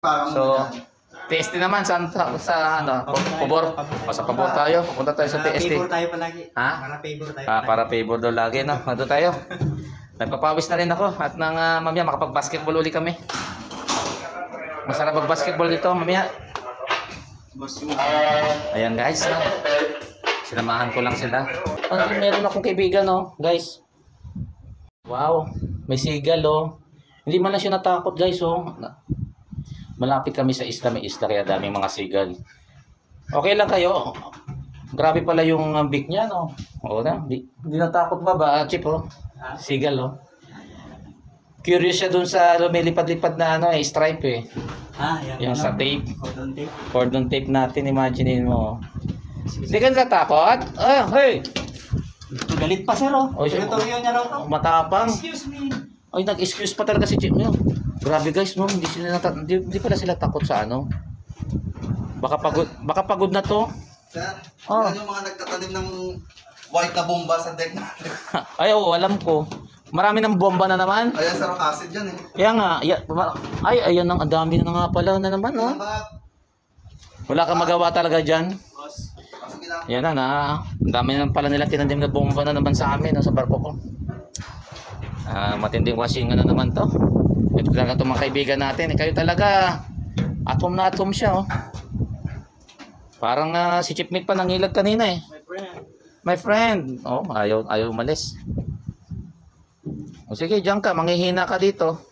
So, TST naman sa ano, pabor. Sa pabor tayo. Pupunta tayo sa TST. Favor tayo palagi. Ha? Para favor tayo. Para favor daw lagi, no? Nandun tayo. Nagpapawis na rin ako at nang mamaya makapag-basketball uli kami. Masarap mag-basketball dito mamaya. Ayan guys, no? Sinamahan ko lang sila. Meron akong kaibigan, no, guys. Wow, may seagull, oh. Hindi man na siya natakot, guys, oh. Malapit kami sa isla, may isla kaya daming mga seagull. Okay lang kayo. Grabe pala yung beak niya, no. Oo na, hindi natakot ba, Chip, oh. Seagull, oh. Curious siya dun sa lumilipad-lipad na ano, stripe, eh. Yung sa tape. Cordon tape. Cordon tape natin, imaginein mo. Hindi ka natatakot? Hey! Galit pa, sir, oh. Territoryo niya raw. Matapang. Excuse me. Ay, nag-excuse pa talaga si Chip. Grabe guys, no? Hindi pala sila takot sa ano. Baka pagod na to. Sir, yan yung mga nagtatanim ng white na bomba sa deck natin. Ay, oo, alam ko. Marami ng bomba na naman. Ayan, sir, acid yan eh. Kaya nga, ayan ang dami na nga pala na naman, no? Wala kang magawa talaga dyan. Yan na, ang dami na pala nila tinanim na bomba na naman sa amin, no, sa barko ko. Matinding washing na naman to. Ito talaga itong mga kaibigan natin. Kayo talaga, atom na atom siya, oh. Parang si Chipmate pa nangilag kanina, eh. My friend. Oh, ayaw umalis. O sige, diyan ka, manghihina ka dito.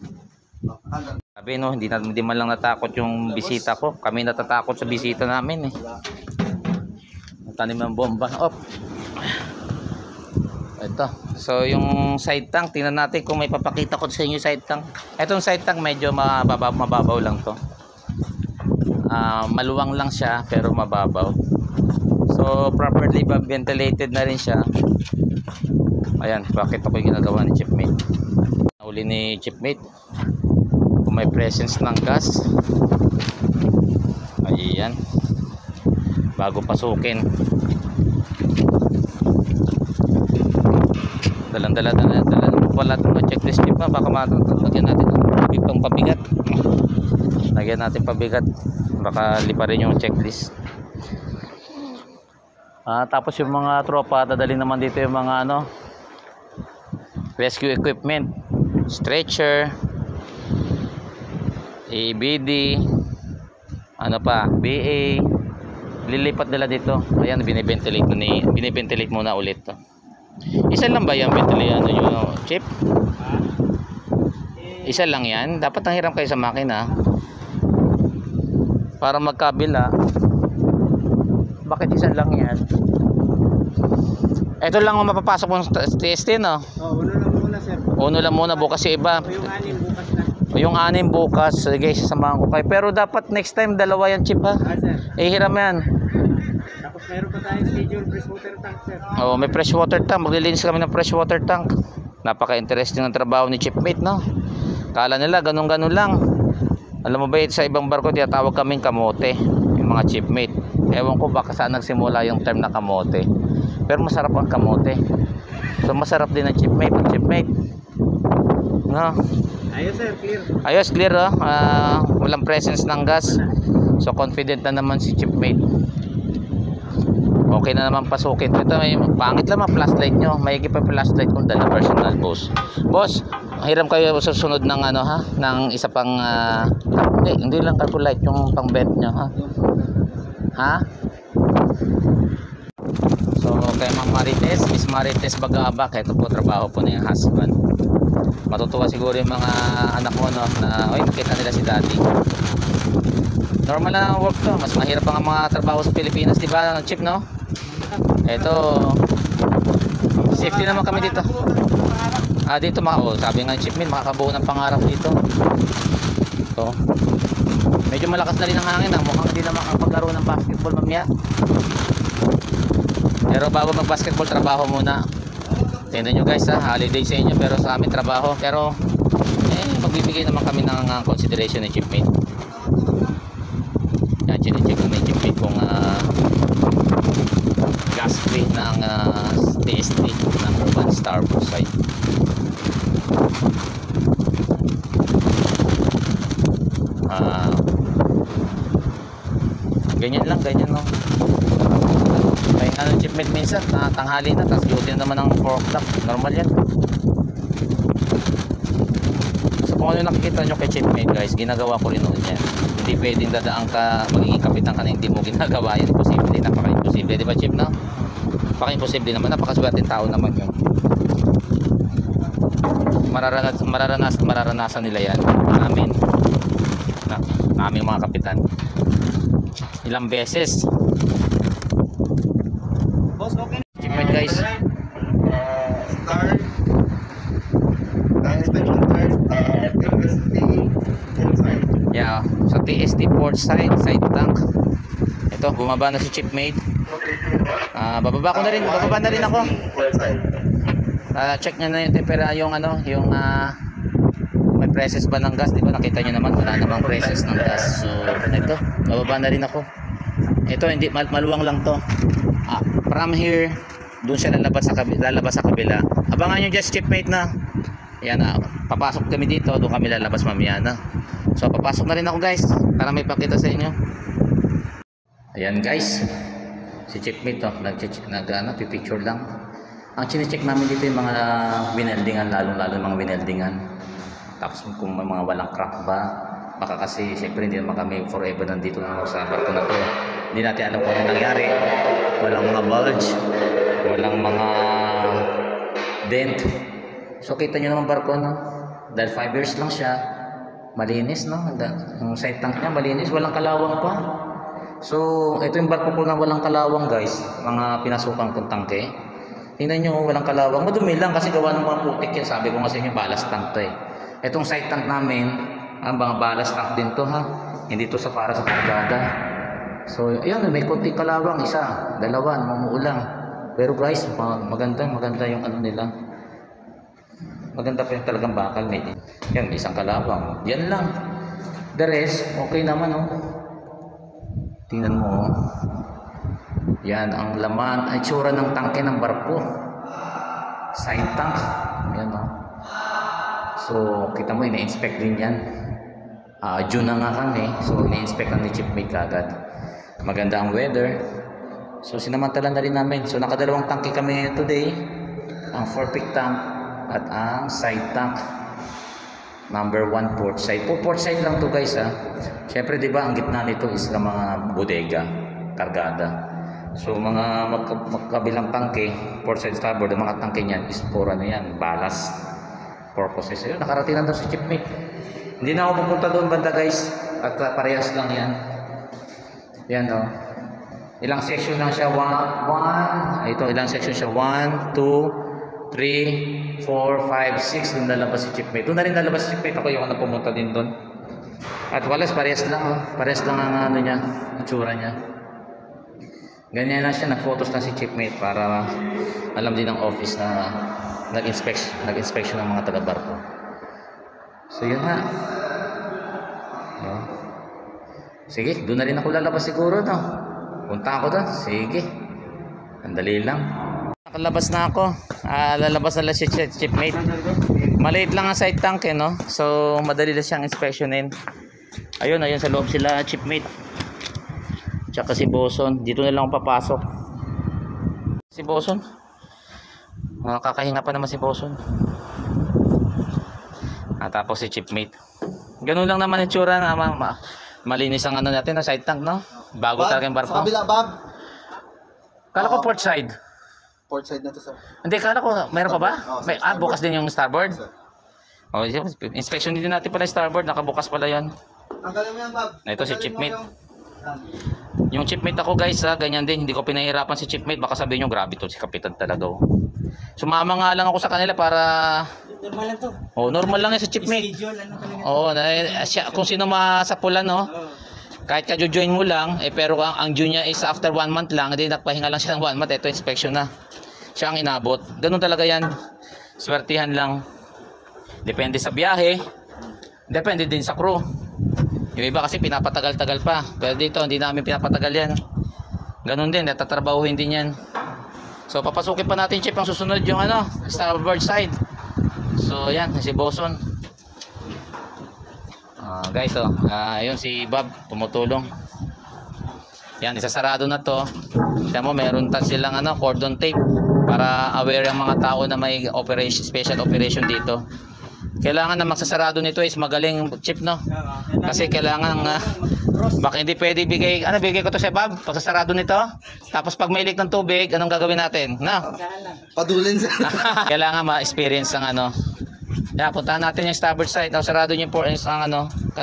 Sabi, no, hindi man lang natakot yung bisita ko. Kami natatakot sa bisita namin, eh. Tanim ng bomba. Oh. Ito. So, yung side tank, tingnan natin kung may papakita ko sa inyo side tank. Itong side tank medyo mababaw lang to. Maluwang lang siya, pero mababaw. So, properly ventilated na rin siya. Ayan, bakit ako yung ginagawa ni Chipmate. Uli ni Chipmate kung may presence ng gas. Ayan, bago pasukin. Dalan-dala pala itong checklist Chip na. Baka lagyan natin ng pabigat. Lagyan natin pabigat. Baka lipa rin yung checklist. Tapos yung mga tropa, dadalhin naman dito yung mga ano, rescue equipment, stretcher, ABD, ano pa, BA, lilipat nila dito. Ayan, biniventilate muna ulit to. Isa lang ba yung ventilate ano yung Chip? Isa lang yan. Dapat nanghiram kayo sa makina para magkabila. Bakit isa lang yan? Ito lang ang mapapasok mo sa TST, no? Uno lang muna, sir. Uno lang muna, bukas yung iba. Yung anim bukas. Sige, sasamahan ko kayo. Pero dapat next time dalawa yan, Chip, ha? Sir. Hiram yan. Tapos meron pa tayong schedule freshwater tank, sir. Oo, may freshwater tank. Maglilinis kami ng freshwater tank. Napaka-interesting ng trabaho ni Chipmate, no? Kala nila ganun-ganun lang. Alam mo ba, sa ibang barko tinatawag kaming kamote, yung mga Chipmate. Ewan ko baka saan nagsimula yung term na kamote. Pero masarap ang kamote. So masarap din ang Chipmate. No? Ayos, sir, clear. Ayos, clear, oh. Walang presence ng gas. So confident na naman si Chipmate. Okay na naman pasukin. Ito may pangit lang mga flashlight nyo. Mayigit pa flashlight kung dala personal boss. Boss, hiram kayo sa sunod ng ano, ha? Ng isa pang hindi lang cargo light yung pang bed nyo, ha? Ha? So kay Ma'am Marites, Miss Marites Bagabak, ito po trabaho po na yung husband. Matutuwa siguro yung mga anak mo, no, na oy, nakita nila si daddy. Normal na ang work to. Mas mahirap pa ang mga trabaho sa Pilipinas, di ba, Chip, no? Ito, safety naman kami dito. Dito sabi nga ni Chip, makakabuo ng pangarap dito. So, medyo malakas na rin ang hangin, mukhang hindi na makapaglaro ng basketball mamaya. Pero bago mag-basketball, trabaho muna. Tingnan nyo guys, holiday sa inyo, pero sa amin trabaho. Pero magbibigay naman kami ng consideration ni Chipmate. Yan, chinecheck namin Chipmate kung gas free na ang TST ng Urban Star site. Ganyan lang, ganyan no. Kaya ano chipmate minsan, tanghali na, tapos duty na naman ng 4 o'clock. Normal yan. So kung ano nakikita nyo kay chipmate guys, ginagawa ko rin noon yan. Hindi pwedeng dadaang ka, magiging kapitan ka na hindi mo ginagawa yan. Imposible, napaka-imposible. Di ba chip na? Napaka-imposible naman, napakaswerteng tao naman yun. Mararanasan nila yan namin naming mga kapitan ilang beses. Boss, okay. Chipmate guys, Start. Inspection start. TST inside. yeah, sa TST port side tank. Ito, bumaba na si chipmate. Bababa na rin ako. Check nyo na yung tempera, yung ano, yung may presses ba ng gas, di ba? Nakita nyo naman, wala namang presses ng gas. So, ito, bababa na rin ako. Ito, hindi, maluwang lang to. From here, doon siya lalabas sa kabila. Abangan nyo just chipmate na. Yan, papasok kami dito, doon kami lalabas mamaya na. So, papasok na rin ako guys, para may pakita sa inyo. Ayan guys, si chipmate to, pipicture lang. Ang chine-check namin dito yung mga wineldingan, lalo mga wineldingan. Tapos kung may mga walang crack ba, baka kasi siyempre hindi naman kami forever nandito na sa barko na to. Hindi natin alam kung ano nangyari. Walang mga bulge, walang mga dent. So kita nyo naman barko, no? Dahil 5 years lang siya, malinis, no? Yung side tank niya malinis, walang kalawang pa. So ito yung barko ko na walang kalawang guys, mga pinasukan kong tangke. Tingnan nyo, walang kalawang. Madumi lang kasi gawa ng mga putik yan. Sabi ko kasi yung ballast tank to eh. Itong side tank namin, ang mga ballast tank din to ha. Hindi to para sa kargada. So, ayan, may konting kalawang. Isa, dalawa, namumuulang. Pero guys, maganda yung ano nila. Maganda pa yung talagang bakal nila. Yan, isang kalawang. Yan lang. The rest, okay naman oh. Tingnan mo oh. Yan ang laman, ay tsura ng tangke ng barko. Side tank. Yan o. So, kita mo, ina-inspect din yan. June na nga kami. So, ina-inspect ang ni chipmate kagad. Maganda ang weather. So, sinamantala na rin namin. So, nakadalawang tangke kami today. Ang 4-peak tank at ang side tank. Number 1 port side. Port side lang to guys ha. Siyempre, di ba, ang gitna nito is ng mga bodega, kargada. So mga magkabilang tangke, port side starboard, ang mga tangke niyan is for ano yan, ballast purposes. Ayun, nakarating na daw si chipmate. Hindi na ako pupunta doon banda guys. At parehas lang yan. Yan o. Ilang section lang siya. Ito, ilang section siya. 1, 2, 3, 4, 5, 6. Doon lalabas si chipmate. Doon na rin lalabas si chipmate. Ako yung pumunta din doon. At walas, parehas lang oh. Parehas lang ang ano niya, itsura niya. Ganyan lang siya, nag-photos na si chipmate para alam din ng office na nag-inspection ng mga taga-barko. So yun nga. Sige, doon na rin ako lalabas siguro no. Punta ako doon, sige. Andali lang. Nakalabas na ako. Lalabas na lang si chipmate. Maliit lang ang side tank eh no. So madali lang siyang inspectionin. Ayun sa loob sila chipmate. Tsaka si Boson, dito na lang ako papasok. Si Boson, kakahinga pa naman si Boson. Tapos si chipmate. Ganun lang naman yung tsura na malinis ang ano natin, na side tank no? Bago talaga yung barko. Sa kabila, Bob. Kala ko port side. Port side na to sir. Hindi, kala ko, mayroon pa ba? May, bukas din yung starboard. Sir. Inspection din natin pala yung starboard, nakabukas pala yan. Ang galing mo yan, Bob. Ito si chipmate. Yung chipmate ako guys ganyan din, hindi ko pinahirapan si chipmate. Baka sabihin nyo, grabe to si kapitan talaga oh. Sumama nga lang ako sa kanila para Normal lang to. normal lang yan si chipmate. Kung sino masapulan no. Kahit ka-join mo lang pero ang due niya is after 1 month lang, hindi nagpahinga lang siya ng 1 month, ito inspection na. Siya ang inabot. Ganun talaga yan. Swertihan lang. Depende sa biyahe. Depende din sa crew. Yung iba kasi pinapatagal-tagal pa. Pero dito, hindi namin pinapatagal yan. Ganun din, natatrabahuhin din yan. So, papasukin pa natin, Chip, ang susunod yung starboard side. So, yan, si Boson. Guys, yun si Bob, tumutulong. Yan, isasarado na to. Tignan mo, meron ta silang cordon tape para aware ang mga tao na may operation, special operation dito. Kailangan na magsasarado nito is magaling chip, no? Kasi kailangan baka hindi pwede bigay, bigay ko to sa Bob, pagsasarado nito. Tapos pag may leak ng tubig, anong gagawin natin? No? Padulin sa... Kailangan ma-experience ang Yeah, puntahan natin yung starboard side. Sarado niyo po ang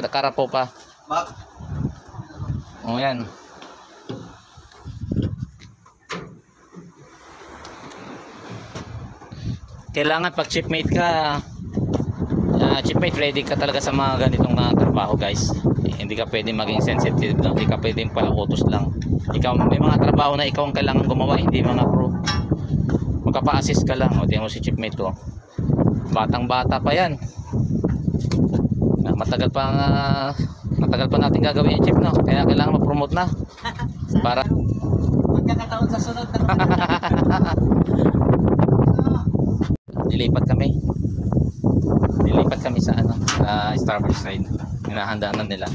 karapo pa. Mak. Oh, yan. Kailangan pag shipmate ka, shipmate ready ka talaga sa mga ganitong trabaho, guys. Hindi ka pwedeng maging sensitive, no? Hindi ka pwedeng palautos lang. May mga trabaho na ikaw ang kailangan gumawa, hindi mga crew. Magkapa-assist ka lang. O, tingnan mo si shipmate ko. Batang bata pa yan. Matagal pa natin gagawin yung chip, no? Kaya kailangan ma-promote na para Magkakataon sa sunod na Nilipat kami sa starboard side. Hinahandaan na nila.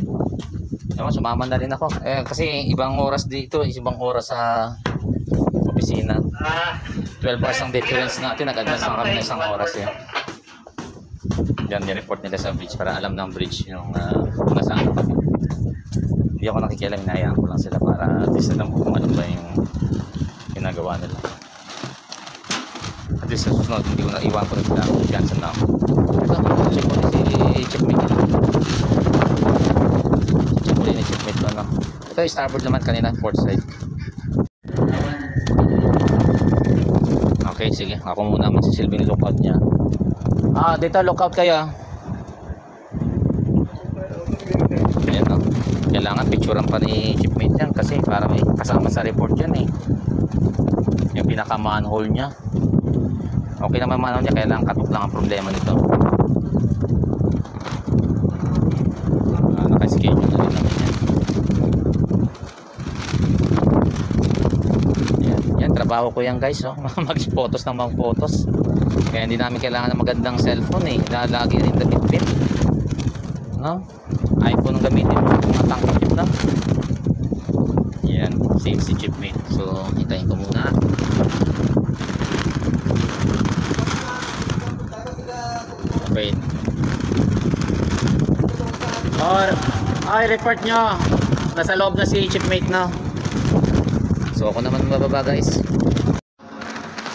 Sumama na rin ako. Kasi ibang oras dito, ibang oras sa opisina. 12 hours ang difference natin. Nag-advance lang kami ng isang oras yan. Diyan ni-report nila sa bridge para alam ng bridge yung nasaan kami. Hindi ako nakikialam, hinahayaan ko lang sila para at least alam kung ano ba yung ginagawa nila. At least sa susunod, hindi ko na iwan ko nila kung chance na ako. Ito, check ko si checkmate. Check ko rin ni checkmate ko, ano. Ito yung starboard naman kanina, port side. Okay, sige. Ako muna magsisilbing lookout niya. Dito lookout kayo. Ayan, no? Kailangan picturean pa ni shipmate yan kasi para may kasama sa report yan eh. Yung pinaka manhole niya. Okay naman manhole niya, kailangan katok lang ang problema nito. Naka-schedule na rin namin yan. Yan, trabaho ko yan, guys, oh. Mag-photos ng mga photos. Kaya hindi namin kailangan ng magandang cellphone eh. Lagi rin the bit-bit. No? iPhone ang gamitin mo. Mga tangkap chip lang. Yan. Save si chipmate. So, hintayin ko muna. Wait. Ay, report nyo. Nasa loob na si chipmate na. So, ako naman mababa, guys.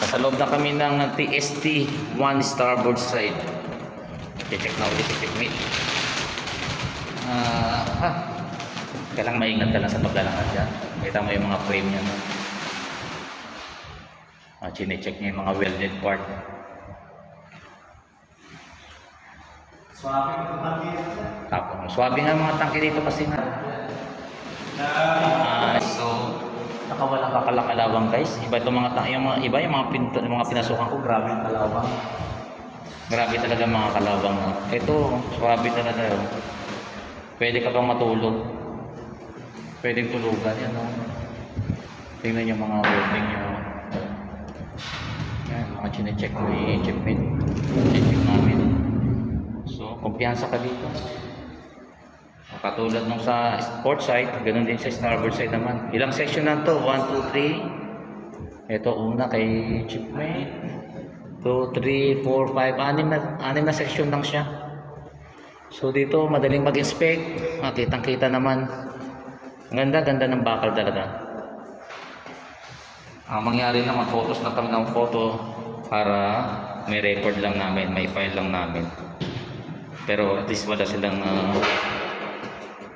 Sa loob na kami ng TST 1 starboard side. I-check na ulit si checkmate. Kailangan maingat ka lang sa paglalakad dyan. Kita mo yung mga frame niya. Chine-check niya yung mga welded part. Swabe nga mga tangke dito kasi nga. So nakawalang kakalakalawang, guys. Iba itong iba yung mga pinasukan ko, grabe yung kalawang. Grabe talaga mga kalawang. Ito, swabe talaga yun. Pwede ka pang matulog. Pwedeng tulugan yan, no? Tingnan yung mga welding nyo. Yan, mga chine-check ko yung chipmate. Check namin. So, kumpiyansa ka dito. Katulad nung sa port side, ganoon din sa starboard side naman. Ilang section na to? 1, 2, 3. Ito una kay chipmate. 2, 3, 4, 5. 6 na section lang siya. So dito madaling mag-inspect. Kitang-kita naman. Ang ganda ng bakal talaga. Ang mangyari naman, photos na kami ng photo para may record lang namin, may file lang namin. Pero at least wala silang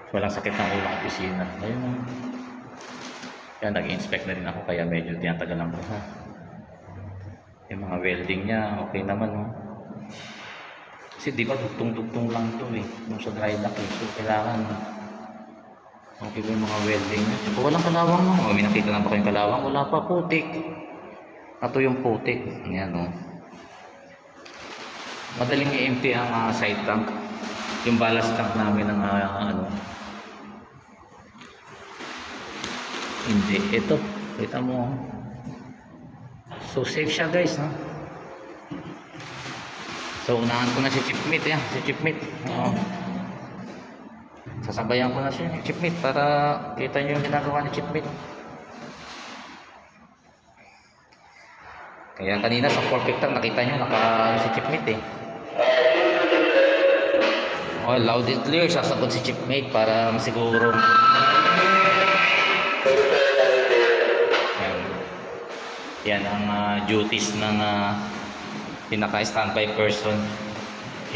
walang sakit ng ulo ng opisina. Ayun. Yan, nag-inspect na rin ako kaya medyo tinatagalan ko. Yung mga welding niya, okay naman, no? Kasi di ba dugtong-dugtong lang ito eh. Nung sa dry dock eh. So kailangan okay ba yung mga welding niya? So, walang kalawang, no? May nakita na ba kayong kalawang? Wala pa, putik. Ito yung putik. Yan, no? Madaling i-empty ang side tank. Yung ballast tank namin ng hindi, ito kita mo. So safe siya, guys, no? So unahan ko na si chipmate, si chipmate. Sasabayan ko na siya ni Chipmate para kita nyo yung ginagawa ni Chipmate. Kaya kanina sa perfect tank nakita nyo si Chipmate eh. Oh, loud and clear sasagot si Chipmate para masiguro. Yan ang duties ng pinaka-standby person.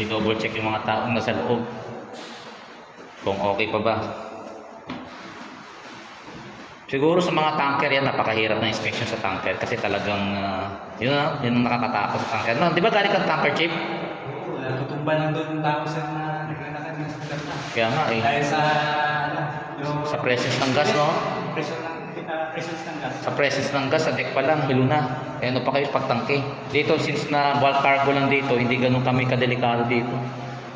I-double check yung mga taong nasa loob kung okay pa ba. Siguro sa mga tanker yan, napakahirap na inspection sa tanker kasi talagang yun ang nakakatakot sa tanker. No, di ba galing kang tanker, Chief? Tutumba lang doon yung tao sa naglalakad ng sasakyan. Kaya nga eh. Dahil sa Sa presence ng gas, no? presence ng gas. Sa presence ng gas, sa deck pa lang, hilo na. Eh, ano pa kayo pagtangke? Dito, since na bulk cargo lang dito, hindi ganun kami kadelikado dito.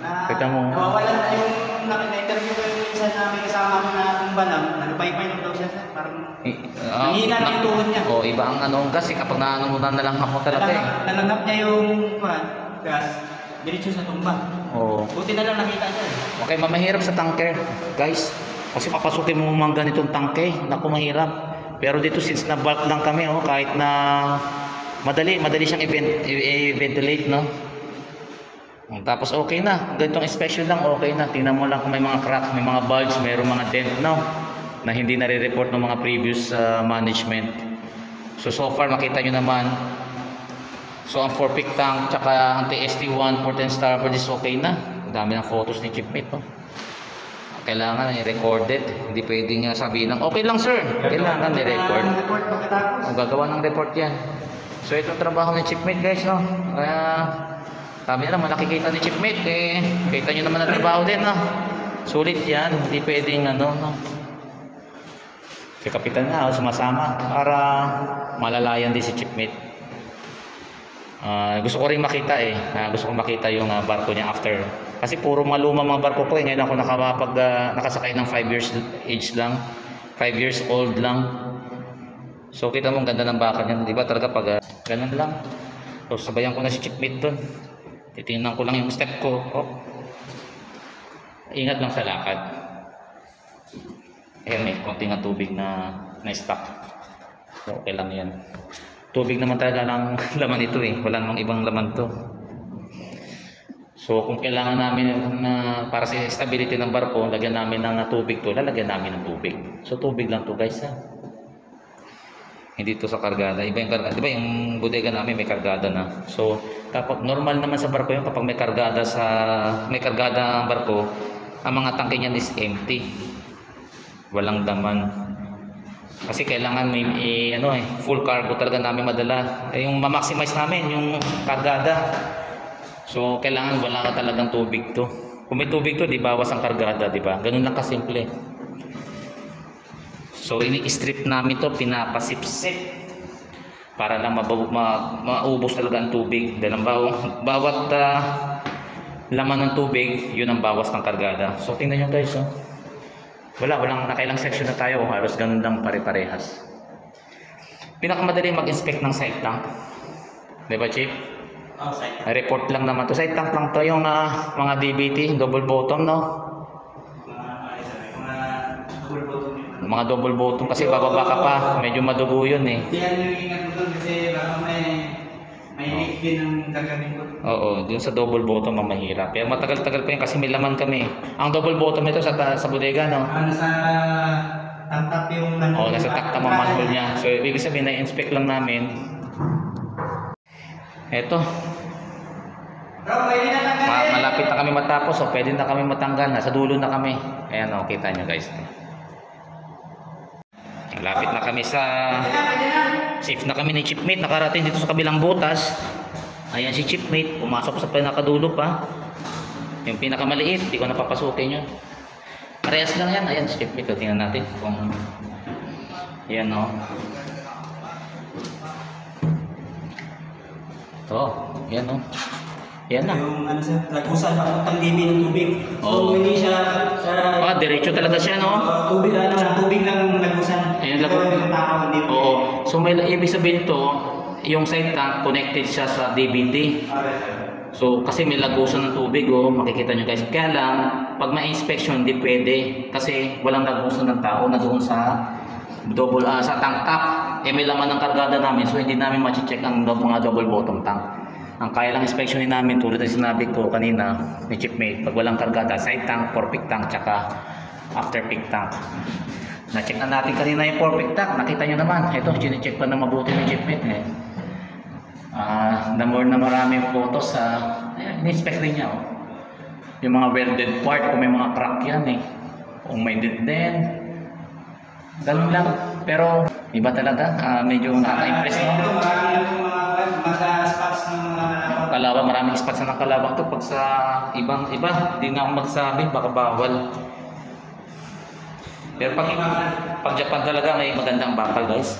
Kita mo. Nawawalan na yung na-interview ko yung isa namin kasama mo na kumbalang, nalupay-pay lang daw siya, parang nanghina na yung tuhod niya. Oh, iba ang ano, gas eh, kapag naano mo na nalanghap mo talaga eh. Nalanghap niya yung gas, diretso sa tumba. Oo. Buti na lang nakita niya. Okay, mamahirap sa tanker, guys. Kasi papasukin mo mga ganitong tangke, naku mahirap. Pero dito since na bulk lang kami, oh, kahit na madali siyang i-ventilate, no? Tapos okay na, ganitong inspection lang, okay na. Tingnan mo lang kung may mga crack, may mga bulge, mayroong mga dent, no? Na hindi nare-report ng mga previous management. So far makita nyo naman. So ang 4-pick tank, tsaka ang TST-1, port and starboard is okay na. Ang dami ng photos ni Chipmate, no? Kailangan i-recorded. Hindi pwedeng sabihin lang, okay lang sir. Kailangan i-record. Ang gagawa ng report yan. So itong trabaho ni Chipmate, guys, no? Kaya sabi nila, nakikita ni Chipmate, eh, kita nyo naman ang trabaho din, no? Sulit yan. Hindi pwedeng no? Si Kapitan nga, sumasama para malalayan din si Chipmate. Gusto ko rin makita eh. Gusto ko makita yung barko niya after. Kasi puro mga luma mga barko ko eh. Ngayon ako nakasakay ng 5 years age lang. 5 years old lang. So kita mo ang ganda ng baka niya. Diba talaga pag ganun lang. So sabayan ko na si Chipmate dun. Titingnan ko lang yung step ko. Oh. Ingat lang sa lakad. Ayan, may konting tubig na stock. So okay lang yan. Tubig naman talaga ng laman ito eh. Wala namang ibang laman to. So kung kailangan namin para sa stability ng barko, lagyan namin ng tubig to, lalagyan namin ng tubig. So tubig lang to, guys, ha. Hindi to sa kargada. Iba yung kargada. Diba yung bodega namin may kargada na. So kapag normal naman sa barko yun, kapag may kargada ang barko, ang mga tangke niyan is empty. Walang daman. Kasi kailangan may full cargo talaga namin madala. Yung ma-maximize namin yung kargada. So kailangan wala ka talagang tubig to. Kung may tubig to, di bawas ang kargada, di ba? Ganun lang kasimple. So ini-strip namin to, pinapasipsip para lang maubos talaga ang tubig. Dahil bawat laman ng tubig, yun ang bawas ng kargada. So tingnan nyo, guys, oh. Walang nakailang section na tayo, halos ganun lang pare-parehas. Pinakamadali mag-inspect ng side tank. Diba, Chief? Oh, side tank. Report lang naman to. Side tank lang to yung mga DBT, double bottom, no? Mga double bottom kasi bababa ka pa, medyo madugo yun eh. Hindi yan yung ingat mo doon kasi baka may leak din ang gagawin ko. Oo, dun sa double bottom ang mahirap. Pero matagal-tagal pa yun kasi may laman kami. Ang double bottom ito sa bodega, no? Nasa tap yung manhole. Oo, nasa taktam ang manhole niya. So, ibig sabihin na inspect lang namin. Eto. Bro, pwede na tanggalin. Malapit na kami matapos. So, pwede na kami matanggal. Nasa dulo na kami. Ayan, o, kita nyo, guys. Malapit na kami sa... Safe na kami ni Chipmate. Nakarating dito sa kabilang butas. Ayan si Chipmate. Pumasok sa pinakadulo pa. Yung pinakamaliit. Hindi ko napapasukin yun. Parehas lang yan. Ayan si Chipmate. Tingnan natin kung... Ayan, o. Ito. Ayan, o. Ayan na. Yung lagusan papuntang dibi ng tubig. Oo. So hindi siya Diretso talaga siya, no? tubig lang lagusan. Ayan, Oo. So may ibig sabihin ito, yung side tank connected siya sa DBT. So kasi may lagusan ng tubig, oh, makikita nyo, guys. Kaya lang pag may inspection hindi pwede kasi walang nag-uso ng tao na doon sa sa tank top. May laman ng kargada namin, so hindi namin ma-check ang mga double bottom tank. Ang kaya lang inspeksyonin namin tulad ng sinabi ko kanina ni Chipmate, pag walang kargada, side tank, for-pick tank, tsaka after-pick tank. Na-check na natin kanina yung for-pick tank, nakita nyo naman, ito, chine-check pa na mabuti ni Chipmate eh. Na maraming photos in-inspect din niya. Yung mga welded part, kung may mga crack yan eh. Kung may dead din. Ganun lang. Pero iba talaga, medyo nakaka-impress no? Ito marami mga spots ng mga kalawang, maraming spots na ng kalawang to. Pag sa ibang iba, hindi na ako magsabi, baka bawal. Pero pag Japan talaga may magandang bakal guys.